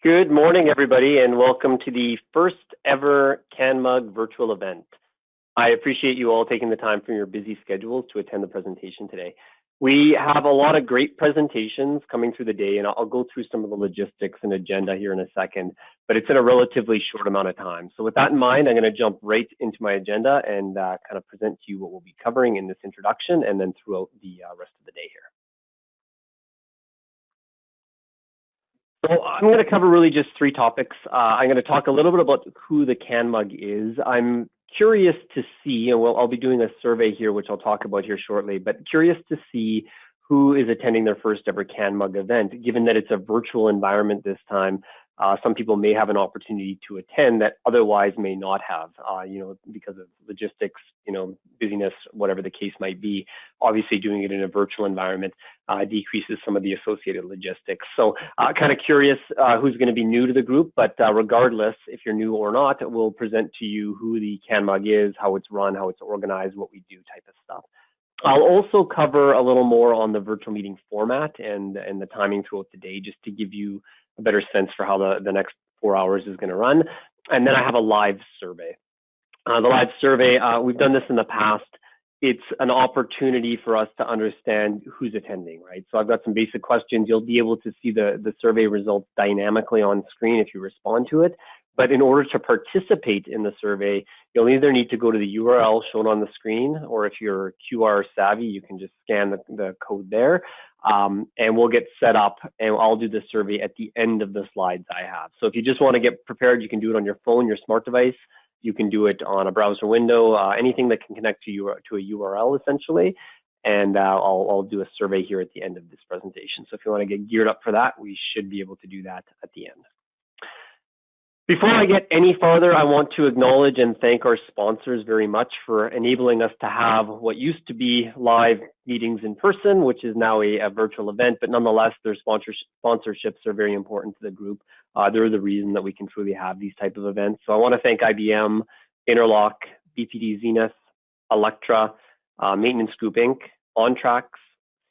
Good morning, everybody, and welcome to the first ever CanMUG virtual event. I appreciate you all taking the time from your busy schedules to attend the presentation today. We have a lot of great presentations coming through the day, and I'll go through some of the logistics and agenda here in a second, but it's in a relatively short amount of time. So with that in mind, I'm going to jump right into my agenda and kind of present to you what we'll be covering in this introduction and then throughout the rest of the day here. So I'm going to cover really just three topics. I'm going to talk a little bit about who the CanMUG is. I'm curious to see, and I'll be doing a survey here, which I'll talk about here shortly, but curious to see who is attending their first ever CanMUG event, given that it's a virtual environment this time. Some people may have an opportunity to attend that otherwise may not have, because of logistics, busyness, whatever the case might be. Obviously, doing it in a virtual environment decreases some of the associated logistics. So kind of curious who's going to be new to the group, but regardless, if you're new or not, we'll present to you who the CanMUG is, how it's run, how it's organized, what we do type of stuff. I'll also cover a little more on the virtual meeting format and the timing throughout the day, just to give you a better sense for how the next 4 hours is going to run. And then I have a live survey. The live survey, we've done this in the past. It's an opportunity for us to understand who's attending, right? So I've got some basic questions. You'll be able to see the survey results dynamically on screen if you respond to it. But in order to participate in the survey, you'll either need to go to the URL shown on the screen, or if you're QR savvy, you can just scan the code there, and we'll get set up, and I'll do the survey at the end of the slides I have. So if you just want to get prepared, you can do it on your phone, your smart device. You can do it on a browser window, anything that can connect to a URL essentially. And I'll do a survey here at the end of this presentation. So if you want to get geared up for that, we should be able to do that at the end. Before I get any farther, I want to acknowledge and thank our sponsors very much for enabling us to have what used to be live meetings in person, which is now a virtual event, but nonetheless, their sponsorships are very important to the group. They're the reason that we can truly have these type of events. So I want to thank IBM, Interlock, BPD Zenith, Electra, Maintenance Group Inc., OnTrax,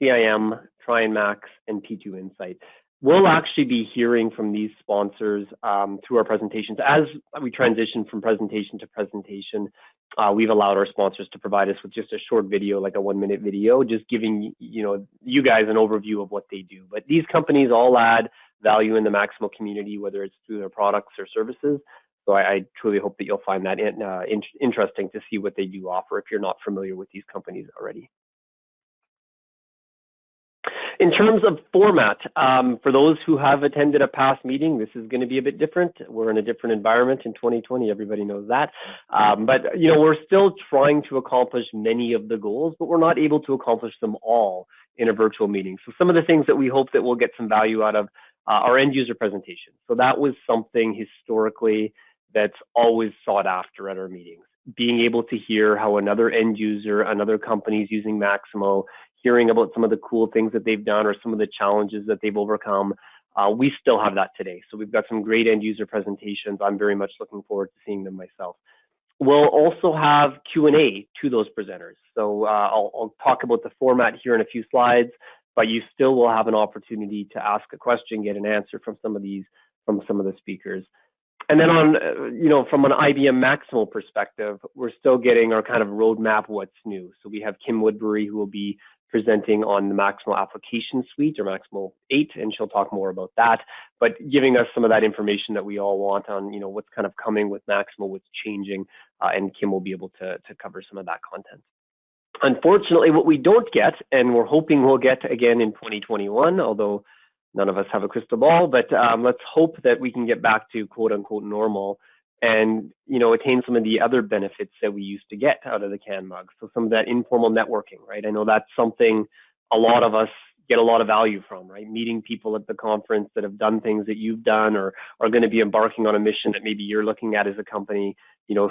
CIM, TrianMax, and P2 Insight. We'll actually be hearing from these sponsors through our presentations. As we transition from presentation to presentation, we've allowed our sponsors to provide us with just a short video, like a 1-minute video, just giving you guys an overview of what they do. But these companies all add value in the Maximal community, whether it's through their products or services. So I truly hope that you'll find that interesting to see what they do offer if you're not familiar with these companies already. In terms of format, for those who have attended a past meeting, this is going to be a bit different. We're in a different environment in 2020. Everybody knows that. But we're still trying to accomplish many of the goals, but we're not able to accomplish them all in a virtual meeting. So some of the things that we hope that we'll get some value out of are end user presentations. So that was something historically that's always sought after at our meetings. Being able to hear how another end user, another company is using Maximo, hearing about some of the cool things that they've done or some of the challenges that they've overcome. We still have that today. So we've got some great end user presentations. I'm very much looking forward to seeing them myself. We'll also have Q&A to those presenters. So I'll talk about the format here in a few slides, but you still will have an opportunity to ask a question, get an answer from some of the speakers. And then on, from an IBM Maximal perspective, we're still getting our kind of roadmap, what's new. So we have Kim Woodbury, who will be presenting on the Maximal application suite, or Maximal 8, and she'll talk more about that, but giving us some of that information that we all want on, what's kind of coming with Maximal, what's changing, and Kim will be able to cover some of that content. Unfortunately, what we don't get, and we're hoping we'll get again in 2021, although none of us have a crystal ball, but let's hope that we can get back to quote unquote normal and attain some of the other benefits that we used to get out of the CanMUG. So some of that informal networking, right? I know that's something a lot of us get a lot of value from, right? Meeting people at the conference that have done things that you've done or are going to be embarking on a mission that maybe you're looking at as a company,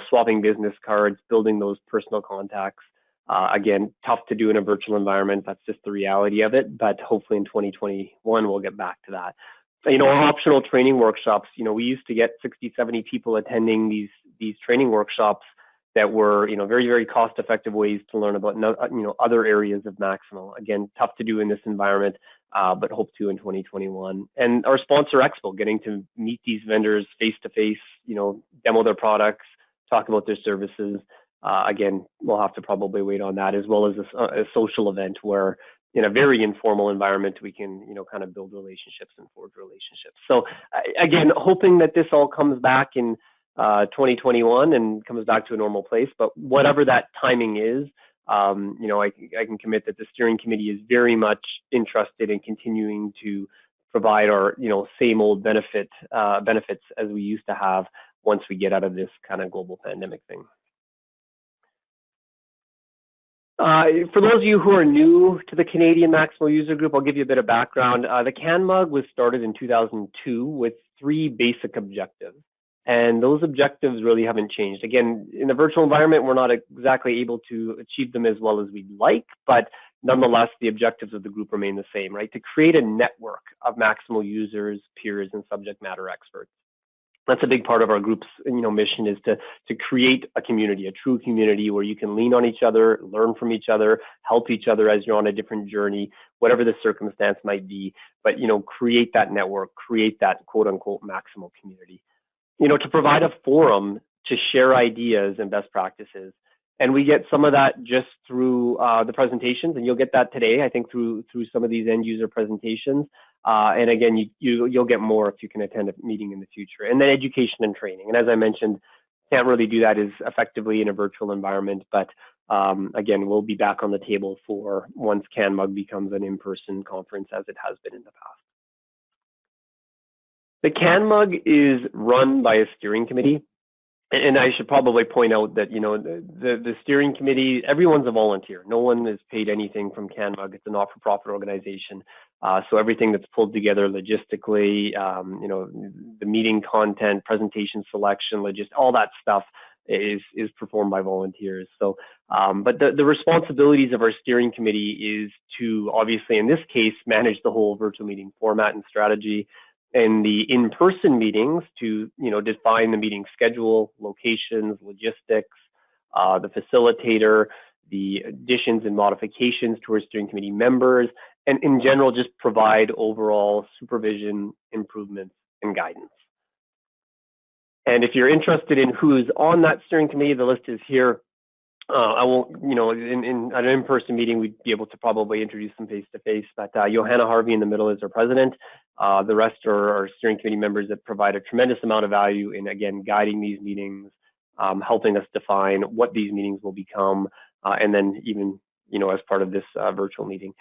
swapping business cards, building those personal contacts. Again, tough to do in a virtual environment. That's just the reality of it. But hopefully in 2021, we'll get back to that. Our optional training workshops, we used to get 60, 70 people attending these training workshops that were, very, very cost-effective ways to learn about, other areas of Maximal. Again, tough to do in this environment, but hope to in 2021. And our sponsor expo, getting to meet these vendors face-to-face, demo their products, talk about their services. Again, we'll have to probably wait on that, as well as a social event where, in a very informal environment, we can, kind of build relationships and forge relationships. So again, hoping that this all comes back in 2021 and comes back to a normal place. But whatever that timing is, I can commit that the steering committee is very much interested in continuing to provide our, same old benefits as we used to have once we get out of this kind of global pandemic thing. For those of you who are new to the Canadian Maximal User Group, I'll give you a bit of background. The CanMUG was started in 2002 with 3 basic objectives, and those objectives really haven't changed. Again, in a virtual environment, we're not exactly able to achieve them as well as we'd like, but nonetheless, the objectives of the group remain the same, right? To create a network of Maximal users, peers, and subject matter experts. That's a big part of our group's, mission, is to create a community, a true community where you can lean on each other, learn from each other, help each other as you're on a different journey, whatever the circumstance might be. But, create that network, create that quote unquote Maximal community, to provide a forum to share ideas and best practices. And we get some of that just through the presentations, and you'll get that today, I think, through some of these end user presentations. And again, you'll get more if you can attend a meeting in the future. And then education and training. And as I mentioned, can't really do that as effectively in a virtual environment. But again, we'll be back on the table for once CanMUG becomes an in-person conference, as it has been in the past. The CanMUG is run by a steering committee. And I should probably point out that, the steering committee, everyone's a volunteer. No one is paid anything from CanMUG. It's a not-for-profit organization. So everything that's pulled together logistically, the meeting content, presentation selection, all that stuff is performed by volunteers. So, but the responsibilities of our steering committee is to, obviously, in this case, manage the whole virtual meeting format and strategy, and the in-person meetings to, define the meeting schedule, locations, logistics, the facilitator, the additions and modifications to our steering committee members, and in general, just provide overall supervision, improvements, and guidance. And if you're interested in who's on that steering committee, the list is here. I won't, in an in-person meeting, we'd be able to probably introduce them face-to-face, but Johanna Harvey in the middle is our president. The rest are our steering committee members that provide a tremendous amount of value in, again, guiding these meetings, helping us define what these meetings will become, and then even, as part of this virtual meeting.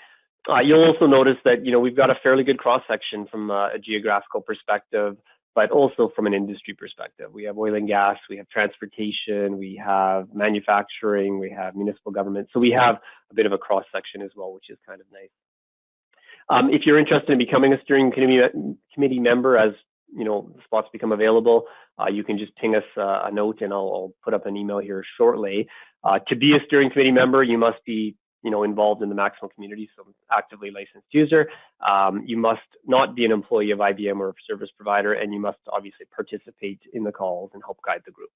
You'll also notice that, we've got a fairly good cross-section from a geographical perspective, but also from an industry perspective. We have oil and gas, we have transportation, we have manufacturing, we have municipal government. So we have a bit of a cross-section as well, which is kind of nice. If you're interested in becoming a steering committee member, as spots become available, you can just ping us a note, and I'll put up an email here shortly. To be a steering committee member, you must be involved in the Maximal community, so actively licensed user. You must not be an employee of IBM or a service provider, and you must obviously participate in the calls and help guide the group.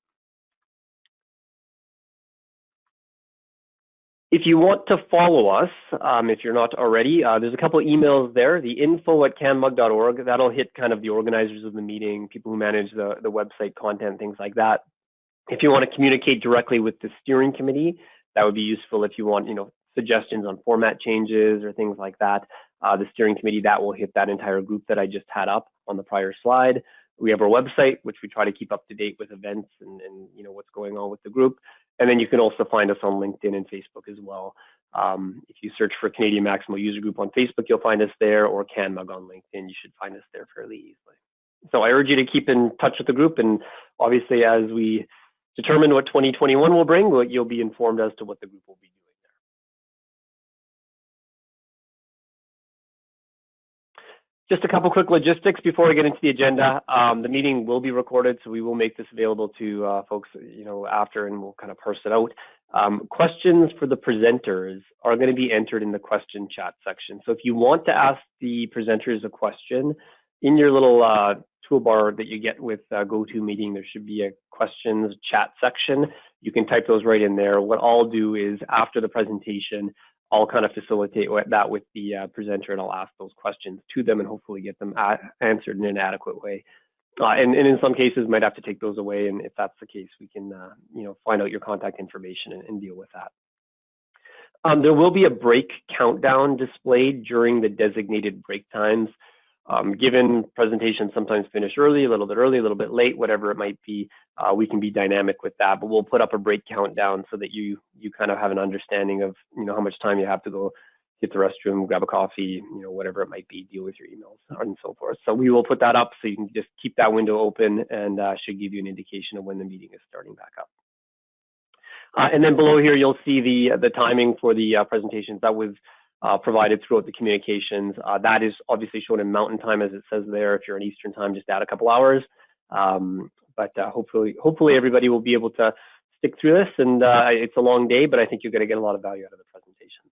If you want to follow us, if you're not already, there's a couple of emails there. The info@canmug.org, that'll hit kind of the organizers of the meeting, people who manage the website content, things like that. If you want to communicate directly with the steering committee, that would be useful if you want, suggestions on format changes or things like that. The steering committee, that will hit that entire group that I just had up on the prior slide. We have our website, which we try to keep up to date with events and what's going on with the group. And then you can also find us on LinkedIn and Facebook as well. If you search for Canadian Maximal User Group on Facebook, you'll find us there, or CanMUG on LinkedIn. You should find us there fairly easily. So I urge you to keep in touch with the group, and obviously as we determine what 2021 will bring, you'll be informed as to what the group will be doing. Just a couple quick logistics before we get into the agenda. The meeting will be recorded, so we will make this available to folks, after, and we'll kind of parse it out. Questions for the presenters are going to be entered in the question chat section. So if you want to ask the presenters a question, in your little toolbar that you get with GoToMeeting, there should be a questions chat section. You can type those right in there. What I'll do is after the presentation, I'll kind of facilitate that with the presenter, and I'll ask those questions to them and hopefully get them answered in an adequate way. And in some cases, might have to take those away. And if that's the case, we can find out your contact information and deal with that. There will be a break countdown displayed during the designated break times. Given presentations sometimes finish early, a little bit late, whatever it might be, we can be dynamic with that. But we'll put up a break countdown so that you kind of have an understanding of how much time you have to go hit the restroom, grab a coffee, whatever it might be, deal with your emails and so forth. So we will put that up so you can just keep that window open, and should give you an indication of when the meeting is starting back up. And then below here, you'll see the timing for the presentations that was provided throughout the communications. That is obviously shown in Mountain Time, as it says there. If you're in Eastern Time, just add a couple hours. But hopefully everybody will be able to stick through this. And it's a long day, but I think you're going to get a lot of value out of the presentation.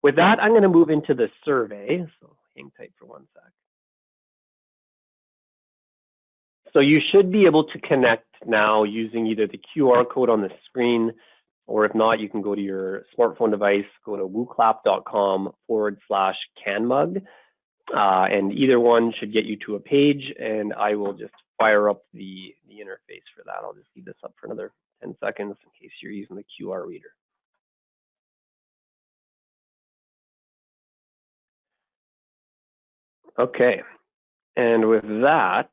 With that, I'm going to move into the survey. So hang tight for 1 sec. So you should be able to connect now using either the QR code on the screen, or if not, you can go to your smartphone device, go to wooclap.com/CanMUG, and either one should get you to a page, and I will just fire up the interface for that. I'll just leave this up for another 10 seconds in case you're using the QR reader. Okay, and with that,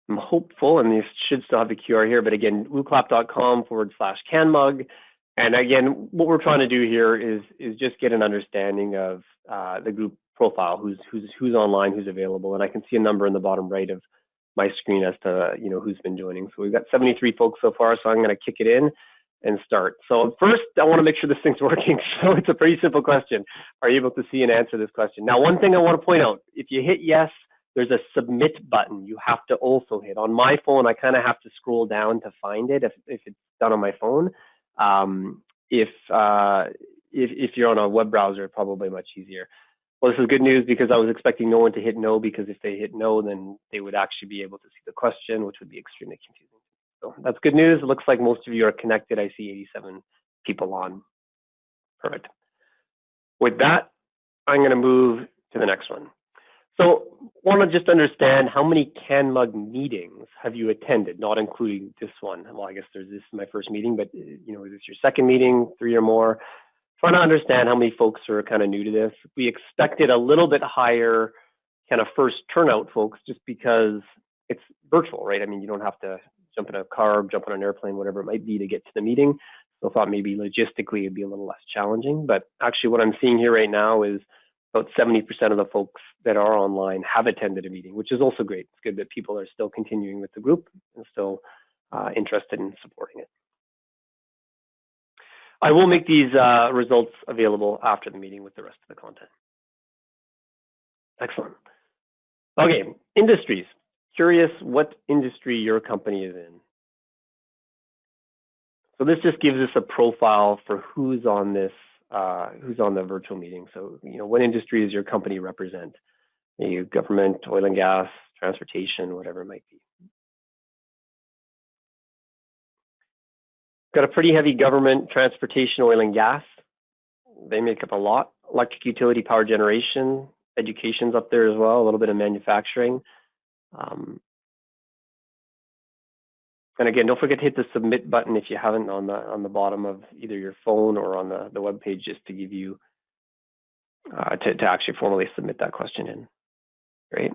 I'm hopeful, and these should still have the QR here, but again, wooclap.com/CanMUG. And again, what we're trying to do here is just get an understanding of the group profile, who's online, who's available. And I can see a number in the bottom right of my screen as to who's been joining. So we've got 73 folks so far, so I'm going to kick it in and start. So first, I want to make sure this thing's working. So it's a pretty simple question. Are you able to see and answer this question? Now, one thing I want to point out, if you hit yes, there's a submit button you have to also hit. On my phone, I kind of have to scroll down to find it if it's done on my phone. If you're on a web browser, it's probably much easier. Well, this is good news because I was expecting no one to hit no, because if they hit no, then they would actually be able to see the question, which would be extremely confusing. So that's good news. It looks like most of you are connected. I see 87 people on. Perfect. With that, I'm going to move to the next one. So want to just understand, how many CanMUG meetings have you attended, not including this one? Well, I guess this is my first meeting, but is this your second meeting, 3 or more? Trying to understand how many folks are kind of new to this. We expected a little bit higher kind of first turnout folks, just because it's virtual, right? I mean, you don't have to jump in a car, jump on an airplane, whatever it might be to get to the meeting. So I thought maybe logistically it'd be a little less challenging. But actually what I'm seeing here right now is about 70% of the folks that are online have attended a meeting, which is also great. It's good that people are still continuing with the group and still interested in supporting it. I will make these results available after the meeting with the rest of the content. Excellent. Okay, industries. Curious what industry your company is in. So this just gives us a profile for who's on this, who's on the virtual meeting. So, what industry does your company represent? Maybe government, oil and gas, transportation, whatever it might be. Got a pretty heavy government, transportation, oil and gas. They make up a lot. Electric utility, power generation, education's up there as well, a little bit of manufacturing. And again, don't forget to hit the submit button if you haven't on the bottom of either your phone or on the web page, just to give you to actually formally submit that question in. Great.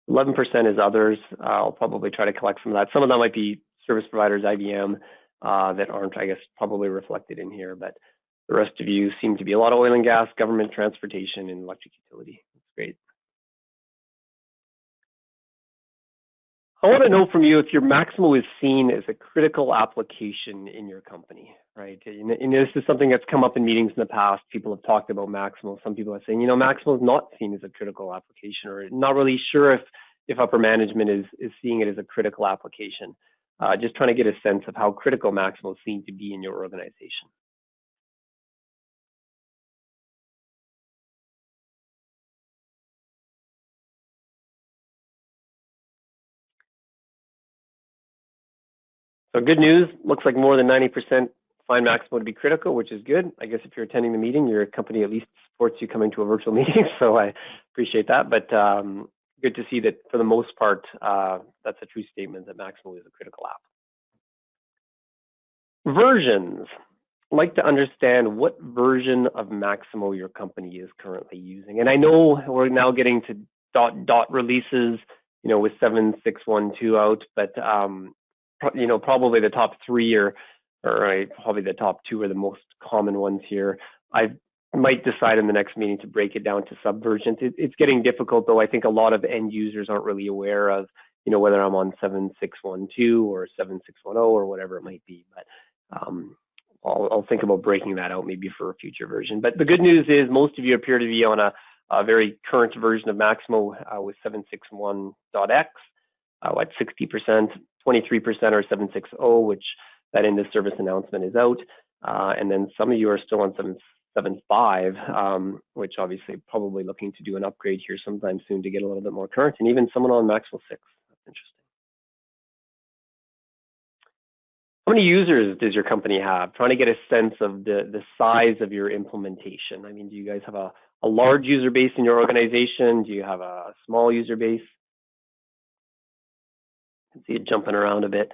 11% is others. I'll probably try to collect some of that. Some of that might be service providers, IBM, that aren't, I guess, probably reflected in here, but the rest of you seem to be a lot of oil and gas, government, transportation, and electric utility. That's great. I want to know from you if your Maximo is seen as a critical application in your company, right? And this is something that's come up in meetings in the past. People have talked about Maximo. Some people are saying, Maximo is not seen as a critical application, or not really sure if upper management is seeing it as a critical application. Just trying to get a sense of how critical Maximo is seen to be in your organization. So good news, looks like more than 90% find Maximo to be critical, which is good. I guess if you're attending the meeting, your company at least supports you coming to a virtual meeting, so I appreciate that. But good to see that for the most part, that's a true statement that Maximo is a critical app. Versions. I'd like to understand what version of Maximo your company is currently using. And I know we're now getting to dot releases, with 7.6.1.2 out, but probably the top three or probably the top two are the most common ones here. I might decide in the next meeting to break it down to subversions. It's getting difficult, though. I think a lot of end users aren't really aware of, whether I'm on 7.6.1.2 or 7.6.1.0 or whatever it might be. But I'll think about breaking that out maybe for a future version. But the good news is most of you appear to be on a very current version of Maximo with 7.6.1.x, at 60%, 23% are 7.6.0, which that end of service announcement is out. And then some of you are still on 7.7.5, which obviously probably looking to do an upgrade here sometime soon to get a little bit more current, and even someone on Maximo 6. That's interesting. How many users does your company have? Trying to get a sense of the size of your implementation. I mean, do you guys have a large user base in your organization? Do you have a small user base? I can see it jumping around a bit.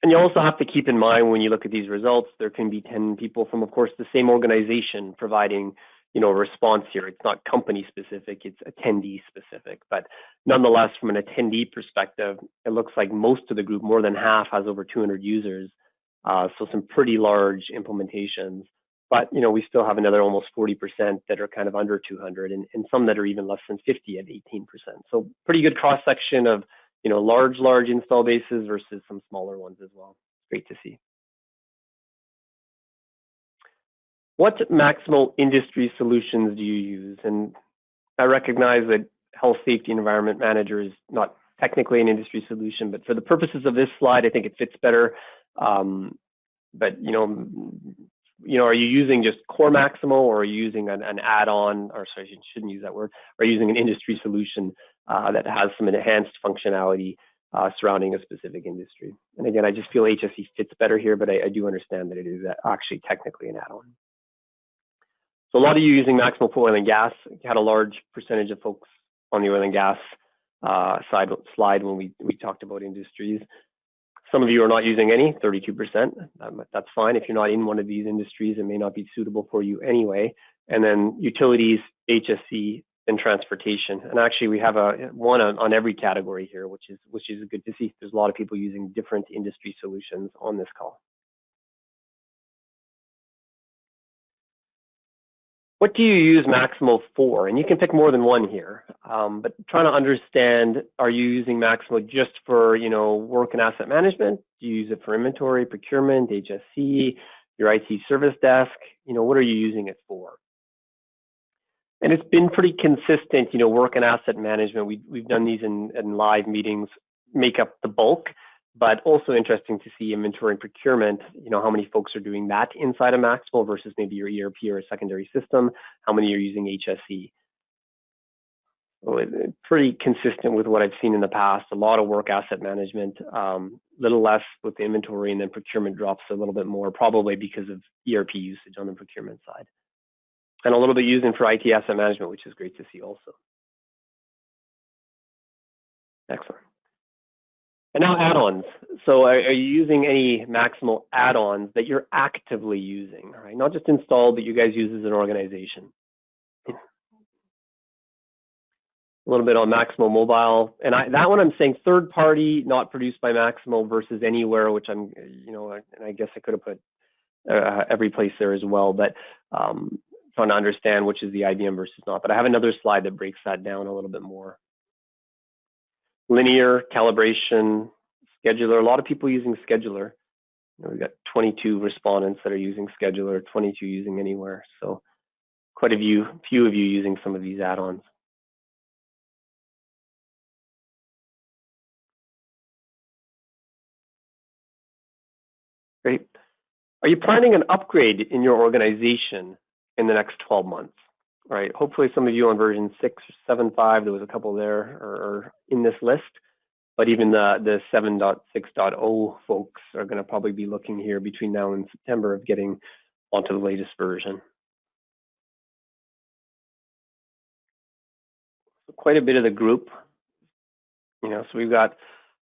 And you also have to keep in mind when you look at these results, there can be 10 people from, of course, the same organization providing, a response here. It's not company specific, it's attendee specific. But nonetheless, from an attendee perspective, it looks like most of the group, more than half, has over 200 users. So some pretty large implementations. But, we still have another almost 40% that are kind of under 200 and some that are even less than 50 at 18%. So pretty good cross section of large install bases versus some smaller ones as well. Great to see. What Maximo industry solutions do you use? And I recognize that Health, Safety, and Environment Manager is not technically an industry solution, but for the purposes of this slide, I think it fits better. But are you using just core Maximo, or are you using an add-on, or sorry, I shouldn't use that word, are you using an industry solution that has some enhanced functionality surrounding a specific industry? And again, I just feel HSE fits better here, but I do understand that it is actually technically an add-on. So a lot of you using Maximo for oil and gas. You had a large percentage of folks on the oil and gas slide when we talked about industries. Some of you are not using any, 32%. That's fine. If you're not in one of these industries, it may not be suitable for you anyway. And then utilities, HSE, and transportation. And actually, we have one on every category here, which is good to see. There's a lot of people using different industry solutions on this call. What do you use Maximo for? And you can pick more than one here, but trying to understand, are you using Maximo just for, work and asset management? Do you use it for inventory, procurement, HSE, your IT service desk? What are you using it for? And it's been pretty consistent, work and asset management. We've done these in live meetings, make up the bulk. But also interesting to see inventory and procurement, how many folks are doing that inside of Maximo versus maybe your ERP or a secondary system, how many are using HSE. So it's pretty consistent with what I've seen in the past, a lot of work asset management, little less with the inventory, and then procurement drops a little bit more, probably because of ERP usage on the procurement side. And a little bit using for IT asset management, which is great to see also. Excellent. And now add-ons. So are you using any Maximo add-ons that you're actively using, right? Not just installed, but you guys use as an organization. A little bit on Maximo Mobile. And that one I'm saying third party, not produced by Maximo versus anywhere, which I'm, and I guess I could have put every place there as well, but trying to understand which is the IBM versus not. But I have another slide that breaks that down a little bit more. Linear, calibration, scheduler. A lot of people using scheduler. We've got 22 respondents that are using scheduler, 22 using anywhere. So quite a few of you using some of these add-ons. Great. Are you planning an upgrade in your organization in the next 12 months? Right. Hopefully some of you on version 6 or 7.5, there was a couple there, are in this list. but even the 7.6.0 folks are going to probably be looking here between now and September of getting onto the latest version. So quite a bit of the group, so we've got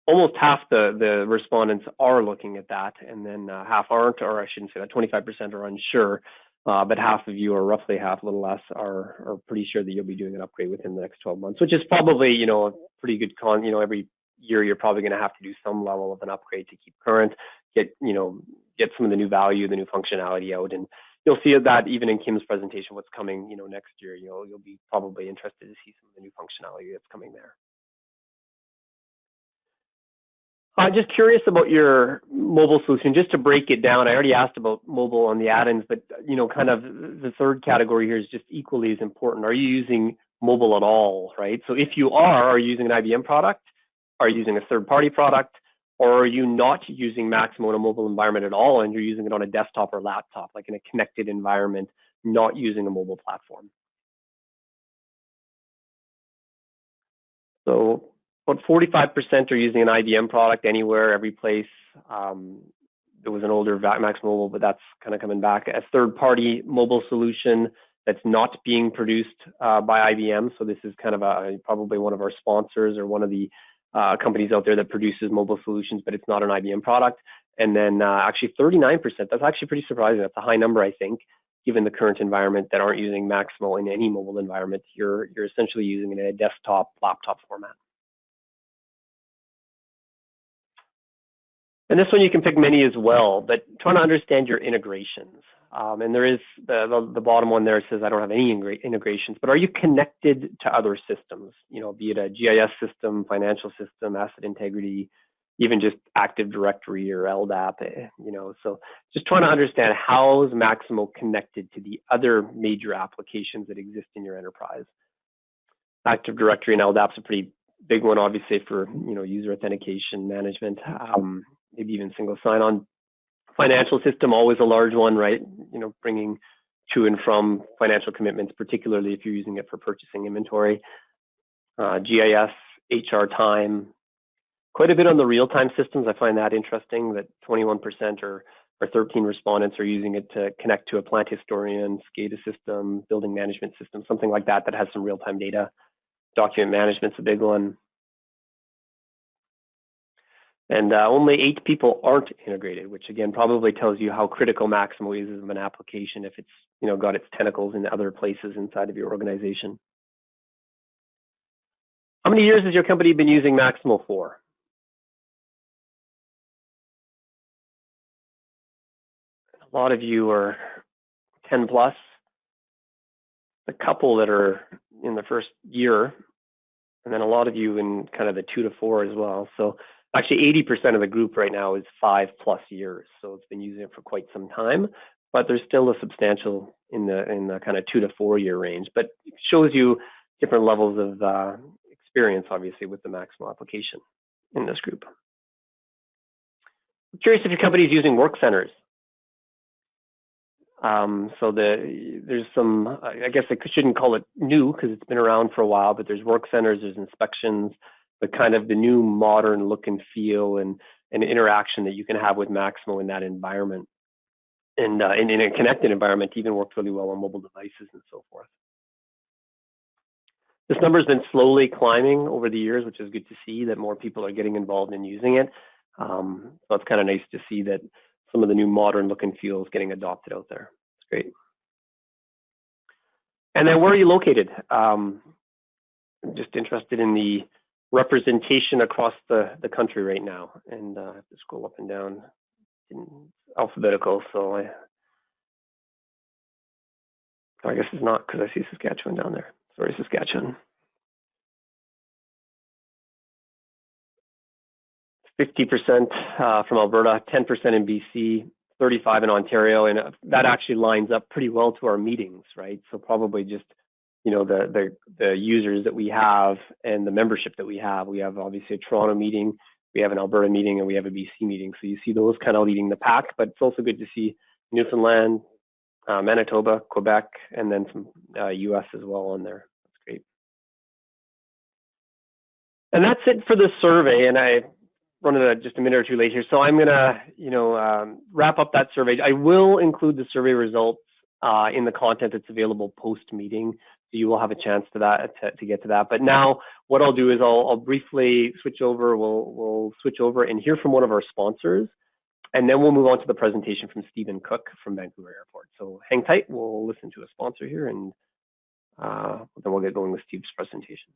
almost half the respondents are looking at that, and then half aren't, or I shouldn't say that, 25% are unsure. But half of you, or roughly half, a little less, are pretty sure that you'll be doing an upgrade within the next 12 months, which is probably, a pretty good every year you're probably going to have to do some level of an upgrade to keep current, get some of the new value, the new functionality out, and you'll see that even in Kim's presentation, what's coming, next year, you'll be probably interested to see some of the new functionality that's coming there. Just curious about your mobile solution, just to break it down. I already asked about mobile on the add-ins, but kind of the third category here is just equally as important. Are you using mobile at all, right? So if you are you using an IBM product? Are you using a third-party product? Or are you not using Maximo in a mobile environment at all, and you're using it on a desktop or laptop, like in a connected environment, not using a mobile platform? So about 45% are using an IBM product anywhere, every place. There was an older Max Mobile, but that's kind of coming back. A third-party mobile solution that's not being produced by IBM. So this is kind of probably one of our sponsors or one of the companies out there that produces mobile solutions, but it's not an IBM product. And then actually 39%, that's actually pretty surprising. That's a high number, I think, given the current environment, that aren't using Maximo in any mobile environment. You're essentially using it in a desktop, laptop format. And this one you can pick many as well, but trying to understand your integrations. And there is the bottom one there says I don't have any integrations, but are you connected to other systems? Be it a GIS system, financial system, asset integrity, even just Active Directory or LDAP. So just trying to understand how is Maximo connected to the other major applications that exist in your enterprise. Active Directory and LDAP is a pretty big one, obviously, for user authentication management. Maybe even single sign-on. Financial system, always a large one, right? Bringing to and from financial commitments, particularly if you're using it for purchasing inventory. GIS, HR time, quite a bit on the real-time systems. I find that interesting that 21% or 13 respondents are using it to connect to a plant historian, SCADA system, building management system, something like that has some real-time data. Document management's a big one. And only 8 people aren't integrated, which again probably tells you how critical Maximo is as an application if it's got its tentacles in other places inside of your organization. How many years has your company been using Maximo for? A lot of you are 10 plus. A couple that are in the first year, and then a lot of you in kind of the 2 to 4 as well. So actually 80% of the group right now is 5+ years. So it's been using it for quite some time, but there's still a substantial in the kind of 2 to 4 year range, but it shows you different levels of experience, obviously, with the Maximo application in this group. I'm curious if your company is using work centers. So there's some, I guess I shouldn't call it new because it's been around for a while, but there's work centers, there's inspections, but kind of the new modern look and feel and interaction that you can have with Maximo in that environment. And in a connected environment, even works really well on mobile devices and so forth. This number has been slowly climbing over the years, which is good to see that more people are getting involved in using it. So it's kind of nice to see that some of the new modern look and feel is getting adopted out there. It's great. And then where are you located? I'm just interested in the representation across the country right now. And I have to scroll up and down in alphabetical. So I guess it's not because I see Saskatchewan down there. Sorry, Saskatchewan. 50% from Alberta, 10% in BC, 35% in Ontario, and that actually lines up pretty well to our meetings, right? So probably just the users that we have and the membership that we have. We have obviously a Toronto meeting, we have an Alberta meeting, and we have a BC meeting. So you see those kind of leading the pack, but it's also good to see Newfoundland, Manitoba, Quebec, and then some US as well on there. That's great. And that's it for the survey. And I running just a minute or two late here, so I'm gonna, wrap up that survey. I will include the survey results in the content that's available post meeting, so you will have a chance to get to that. But now, what I'll do is I'll briefly switch over. We'll switch over and hear from one of our sponsors, and then we'll move on to the presentation from Stephen Cook from Vancouver Airport. So hang tight. We'll listen to a sponsor here, and then we'll get going with Steve's presentation.